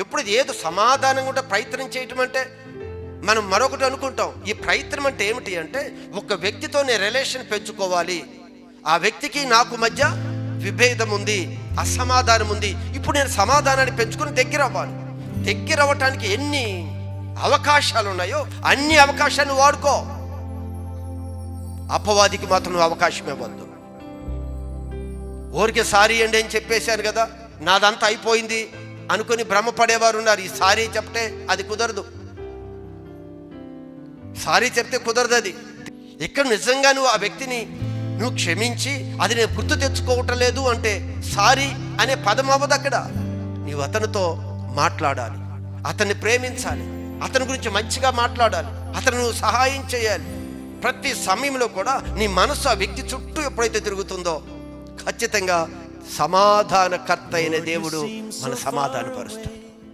ఎప్పుడు ఏదో సమాధానం కూడా ప్రయత్నం చేయటం అంటే మనం మరొకటి అనుకుంటాం. ఈ ప్రయత్నం అంటే ఏమిటి అంటే, ఒక వ్యక్తితో నేను రిలేషన్ పెంచుకోవాలి, ఆ వ్యక్తికి నాకు మధ్య విభేదం ఉంది, అసమాధానం ఉంది, ఇప్పుడు నేను సమాధానాన్ని పెంచుకుని దగ్గర అవ్వాలి. దగ్గర అవ్వటానికి ఎన్ని అవకాశాలు ఉన్నాయో అన్ని అవకాశాన్ని వాడుకో. అపవాదికి మాత్రం నువ్వు అవకాశం ఇవ్వద్దు. ఊరికే సారీ అండి అని చెప్పేశాను కదా, నాదంతా అయిపోయింది అనుకుని భ్రమపడేవారు ఉన్నారు. ఈ సారీ చెప్తే అది కుదరదు, సారీ చెప్తే కుదరదు. అది ఇక్కడ నిజంగా నువ్వు ఆ వ్యక్తిని నువ్వు క్షమించి అది నేను గుర్తు తెచ్చుకోవటం లేదు అంటే సారీ అనే పదం అవ్వదు. అక్కడ నీవు అతనితో మాట్లాడాలి, అతన్ని ప్రేమించాలి, అతని గురించి మంచిగా మాట్లాడాలి, అతను నువ్వు సహాయం చేయాలి. ప్రతి సమయంలో కూడా నీ మనసు ఆ వ్యక్తి చుట్టూ ఎప్పుడైతే తిరుగుతుందో ఖచ్చితంగా సమాధానకర్త అయిన దేవుడు మన సమాధానపరుస్తాడు.